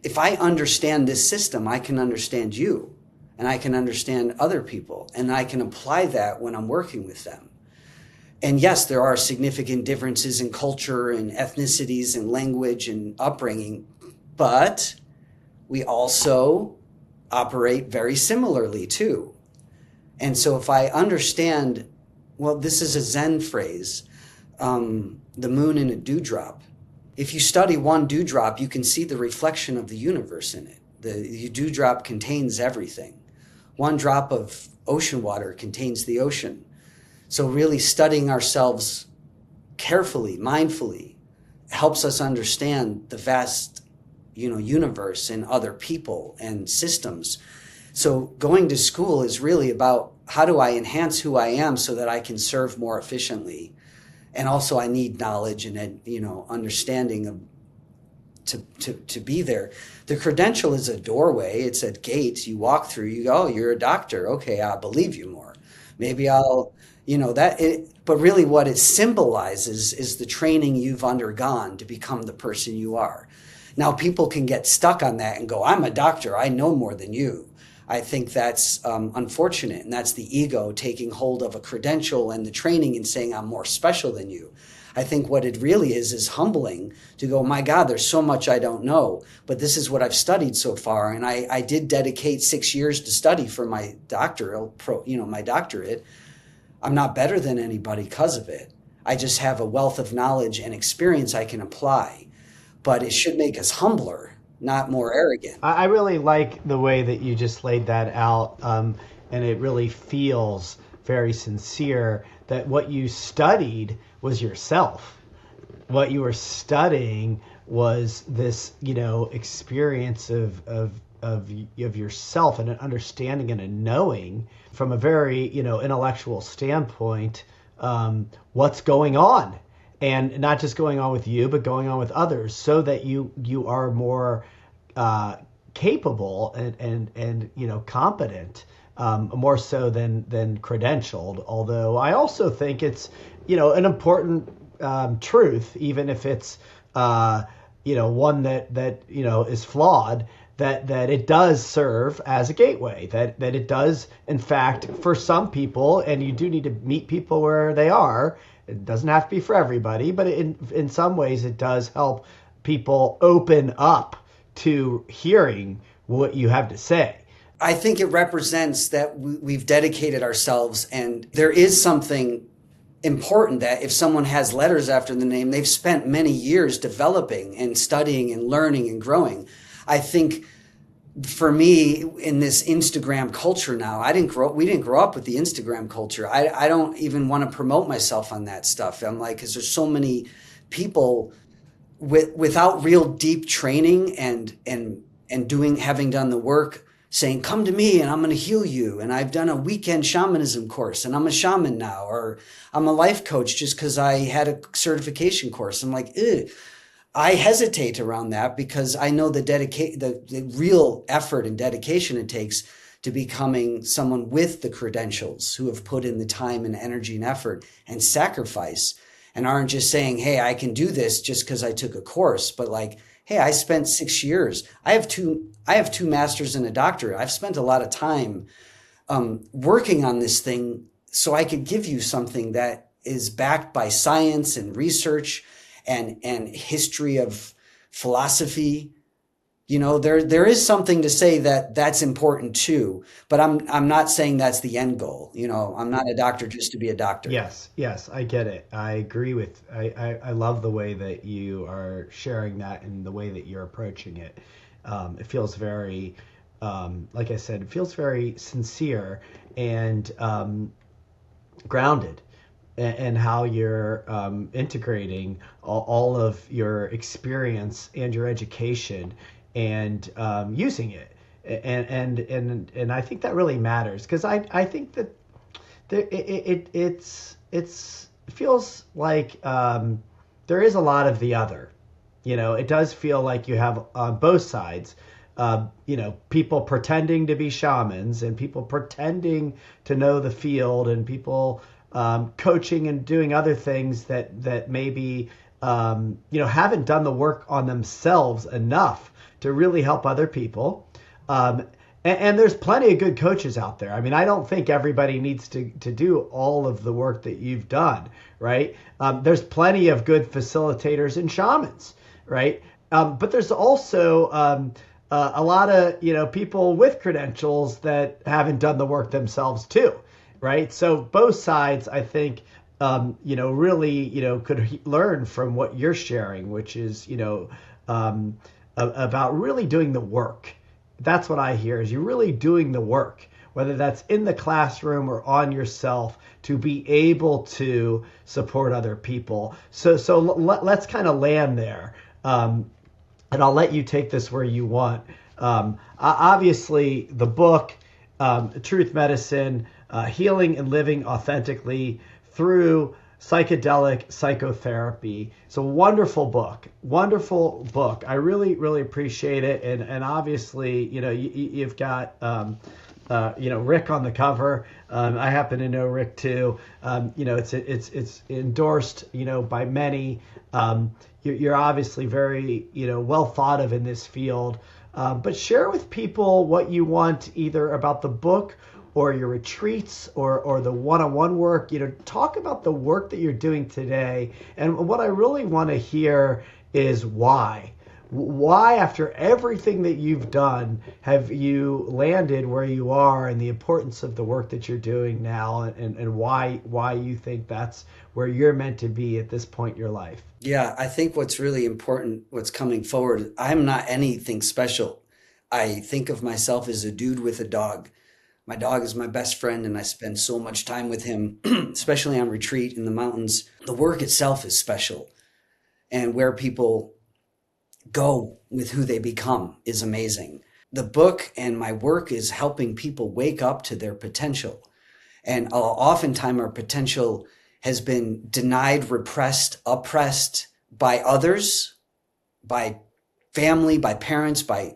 if I understand this system, I can understand you, and I can understand other people, and I can apply that when I'm working with them. And yes, there are significant differences in culture and ethnicities and language and upbringing, but we also operate very similarly too. And so if I understand, well, this is a Zen phrase, the moon in a dewdrop. If you study one dewdrop, you can see the reflection of the universe in it. The dewdrop contains everything. One drop of ocean water contains the ocean. So really studying ourselves carefully, mindfully, helps us understand the vast, universe and other people and systems. So going to school is really about how do I enhance who I am so that I can serve more efficiently. And also I need knowledge and, understanding of to be there. The credential is a doorway. It's a gate you walk through. You go, oh, you're a doctor. Okay, I believe you more. Maybe I'll, but really what it symbolizes is the training you've undergone to become the person you are. Now people can get stuck on that and go, I'm a doctor. I know more than you. I think that's unfortunate. And that's the ego taking hold of a credential and the training and saying I'm more special than you. I think what it really is humbling to go, my God, there's so much I don't know, but this is what I've studied so far. And I did dedicate 6 years to study for my my doctorate. I'm not better than anybody because of it. I just have a wealth of knowledge and experience I can apply, but it should make us humbler, not more arrogant. I really like the way that you just laid that out, and it really feels very sincere that what you studied was yourself. What you were studying was this, experience of yourself and an understanding and a knowing from a very, intellectual standpoint, what's going on. And not just going on with you, but going on with others, so that you are more capable and competent, more so than credentialed. Although I also think it's an important truth, even if it's one that is flawed. That it does serve as a gateway. That it does, in fact, for some people, and you do need to meet people where they are. It doesn't have to be for everybody, but in some ways it does help people open up to hearing what you have to say. I think it represents that we've dedicated ourselves, and there is something important that if someone has letters after the name, they've spent many years developing and studying and learning and growing. I think for me in this Instagram culture now, we didn't grow up with the Instagram culture. I don't even want to promote myself on that stuff. I'm like, because there's so many people without real deep training and having done the work, saying, come to me and I'm going to heal you. And I've done a weekend shamanism course and I'm a shaman now, or I'm a life coach just because I had a certification course. I'm like, ugh. I hesitate around that because I know the real effort and dedication it takes to becoming someone with the credentials who have put in the time and energy and effort and sacrifice and aren't just saying, hey, I can do this just because I took a course, but like, hey, I spent 6 years. I have two masters and a doctorate. I've spent a lot of time working on this thing so I could give you something that is backed by science and research and history of philosophy. There is something to say that's important too, but I'm not saying that's the end goal. I'm not a doctor just to be a doctor. Yes, I get it. I agree with, I love the way that you are sharing that and the way that you're approaching it. It feels very, like I said, it feels very sincere and grounded. And how you're integrating all of your experience and your education and using it, and I think that really matters because I think that it feels like there is a lot of the other. It does feel like you have on both sides. People pretending to be shamans and people pretending to know the field and people coaching and doing other things that maybe haven't done the work on themselves enough to really help other people, and And there's plenty of good coaches out there. I mean, I don't think everybody needs to do all of the work that you've done, right? There's plenty of good facilitators and shamans, right? But there's also a lot of people with credentials that haven't done the work themselves too, right? So both sides, I think, really, could learn from what you're sharing, which is, about really doing the work. That's what I hear is you're really doing the work, whether that's in the classroom or on yourself to be able to support other people. So let's kind of land there. And I'll let you take this where you want. Obviously, the book, Truth Medicine, Healing and Living Authentically Through Psychedelic Psychotherapy. It's a wonderful book. Wonderful book. I really, really appreciate it. And obviously, you've got, Rick on the cover. I happen to know Rick too. It's endorsed, by many. You're obviously very, well thought of in this field. But share with people what you want either about the book or your retreats or the one-on-one work. Talk about the work that you're doing today. And what I really want to hear is why. Why, after everything that you've done, have you landed where you are, and the importance of the work that you're doing now, and why you think that's where you're meant to be at this point in your life? Yeah, I think what's really important, what's coming forward, I'm not anything special. I think of myself as a dude with a dog. My dog is my best friend, and I spend so much time with him, especially on retreat in the mountains. The work itself is special, and where people go with who they become is amazing. The book and my work is helping people wake up to their potential. And oftentimes our potential has been denied, repressed, oppressed by others, by family, by parents, by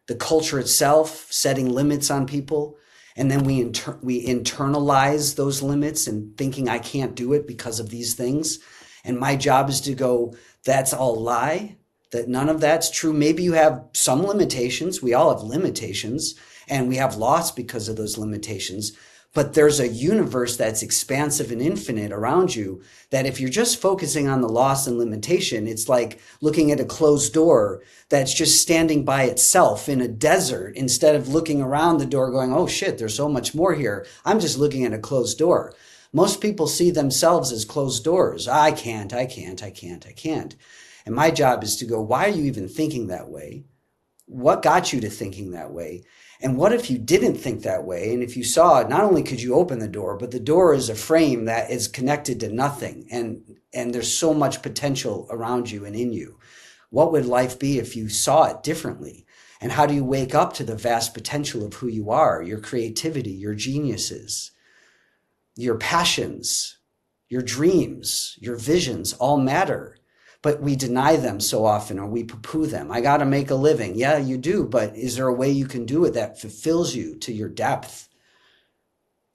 the culture itself, setting limits on people. And then we internalize those limits and thinking I can't do it because of these things. And my job is to go, that's all lie, that none of that's true. Maybe you have some limitations. We all have limitations, and we have loss because of those limitations. But there's a universe that's expansive and infinite around you, that if you're just focusing on the loss and limitation, it's like looking at a closed door that's just standing by itself in a desert, instead of looking around the door going, oh shit, there's so much more here. I'm just looking at a closed door. Most people see themselves as closed doors. I can't. And my job is to go, why are you even thinking that way? What got you to thinking that way? And what if you didn't think that way? And if you saw, not only could you open the door, but the door is a frame that is connected to nothing. And there's so much potential around you and in you. What would life be if you saw it differently? And how do you wake up to the vast potential of who you are, your creativity, your geniuses, your passions, your dreams, your visions all matter. But we deny them so often, or we poo-poo them. I got to make a living. Yeah, you do. But is there a way you can do it that fulfills you to your depth?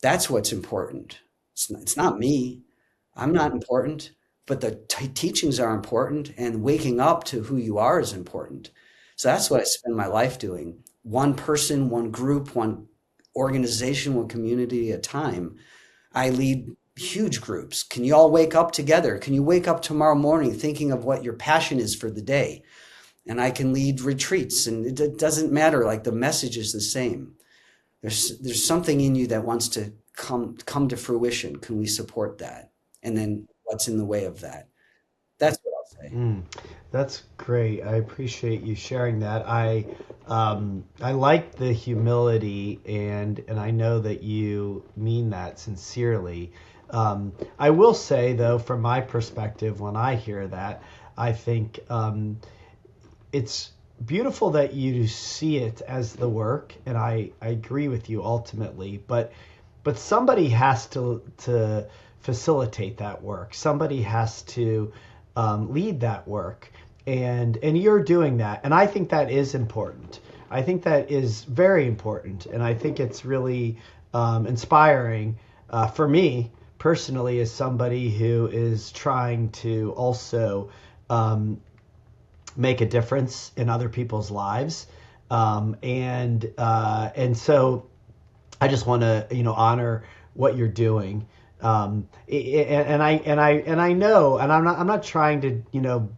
That's what's important. It's not me. I'm not important. But the teachings are important. And waking up to who you are is important. So that's what I spend my life doing. One person, one group, one organization, one community at a time. I lead huge groups. Can you all wake up together? Can you wake up tomorrow morning thinking of what your passion is for the day? And I can lead retreats, and it doesn't matter. Like, the message is the same. There's something in you that wants to come to fruition. Can we support that? And then what's in the way of that? That's what I'll say. That's great. I appreciate you sharing that. I like the humility, and I know that you mean that sincerely. I will say, though, from my perspective, when I hear that, I think it's beautiful that you see it as the work, and I agree with you ultimately. But somebody has to facilitate that work. Somebody has to lead that work, and you're doing that, and I think that is important. I think that is very important, and I think it's really inspiring for me personally, as somebody who is trying to also make a difference in other people's lives. And so I just want to, honor what you're doing. And I know, and I'm not trying to,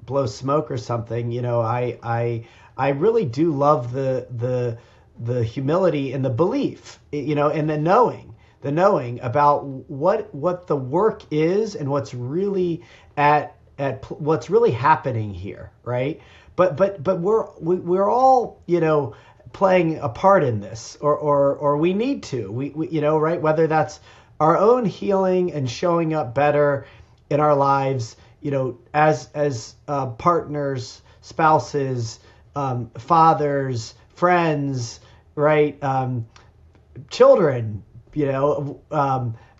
blow smoke or something. I really do love the humility and the belief, and the knowing about what the work is and what's really what's really happening here, right? But we're all, playing a part in this, or we need to, right? Whether that's our own healing and showing up better in our lives, as partners, spouses, fathers, friends, right? Children,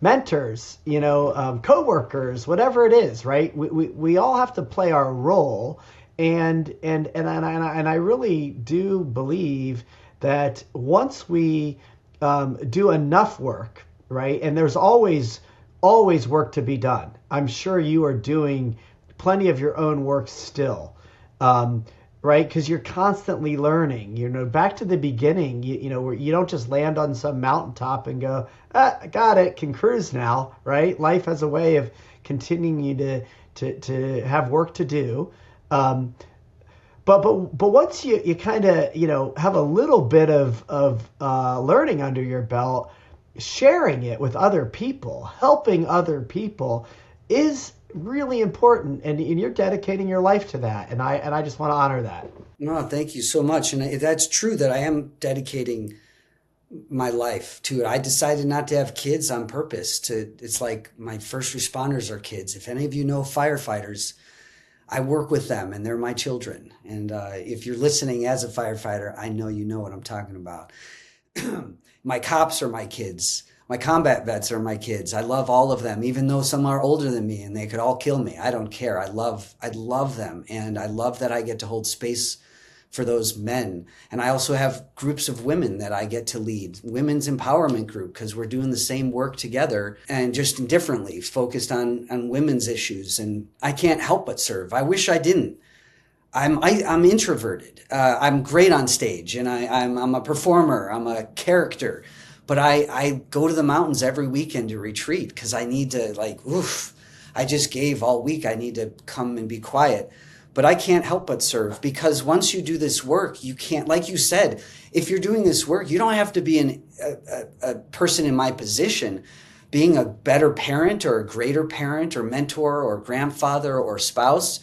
mentors, co-workers, whatever it is, right? We all have to play our role. And I really do believe that once we do enough work, right? And there's always work to be done. I'm sure you are doing plenty of your own work still, right? Because you're constantly learning. Back to the beginning. Where you don't just land on some mountaintop and go, got it, can cruise now, right? Life has a way of continuing to have work to do. But once you kind of have a little bit of learning under your belt, sharing it with other people, helping other people is really important, and you're dedicating your life to that, and I just want to honor that. No, thank you so much. And that's true that I am dedicating my life to it. I decided not to have kids on purpose. It's like my first responders are kids. If any of you know firefighters, I work with them and they're my children. And if you're listening as a firefighter, I know you know what I'm talking about. My cops are my kids. My combat vets are my kids. I love all of them, even though some are older than me and they could all kill me. I don't care. I love them. And I love that I get to hold space for those men. And I also have groups of women that I get to lead, women's empowerment group, because we're doing the same work together and just differently, focused on women's issues. And I can't help but serve. I wish I didn't. I'm introverted. I'm great on stage, and I'm a performer. I'm a character. But I go to the mountains every weekend to retreat because I need to, I just gave all week. I need to come and be quiet. But I can't help but serve, because once you do this work, you can't, like you said, if you're doing this work, you don't have to be a person in my position. Being a better parent or a greater parent or mentor or grandfather or spouse,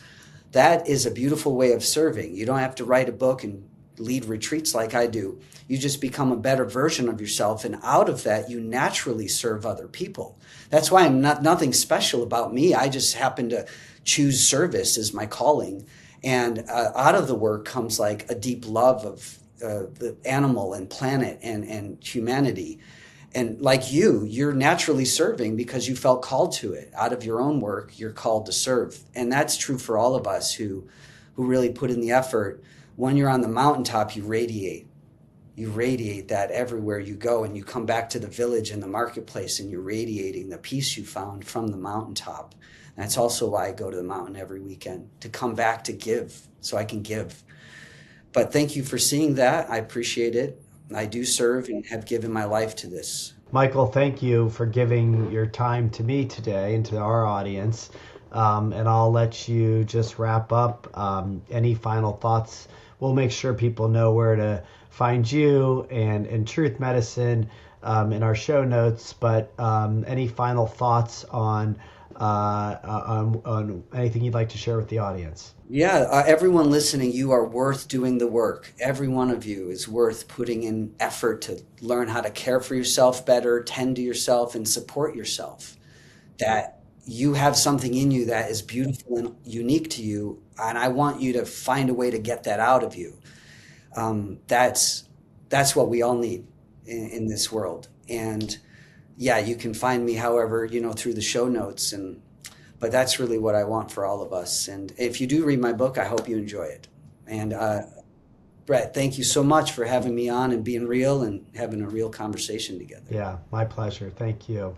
that is a beautiful way of serving. You don't have to write a book and lead retreats like I do. You just become a better version of yourself. And out of that, you naturally serve other people. That's why nothing special about me. I just happen to choose service as my calling. And out of the work comes like a deep love of the animal and planet and humanity. And like you're naturally serving because you felt called to it. Out of your own work, you're called to serve. And that's true for all of us who really put in the effort. When you're on the mountaintop, you radiate. You radiate that everywhere you go, and you come back to the village and the marketplace, and you're radiating the peace you found from the mountaintop. And that's also why I go to the mountain every weekend, to come back to give, so I can give. But thank you for seeing that. I appreciate it. I do serve and have given my life to this. Michael, thank you for giving your time to me today and to our audience. And I'll let you just wrap up. Any final thoughts? We'll make sure people know where to find you and Truth Medicine in our show notes. But any final thoughts on anything you'd like to share with the audience? Yeah, everyone listening, you are worth doing the work. Every one of you is worth putting in effort to learn how to care for yourself better, tend to yourself, and support yourself. That you have something in you that is beautiful and unique to you, and I want you to find a way to get that out of you. That's what we all need in this world. And yeah, you can find me however, through the show notes, but that's really what I want for all of us. And if you do read my book, I hope you enjoy it. And Brett, thank you so much for having me on and being real and having a real conversation together. Yeah, my pleasure. Thank you.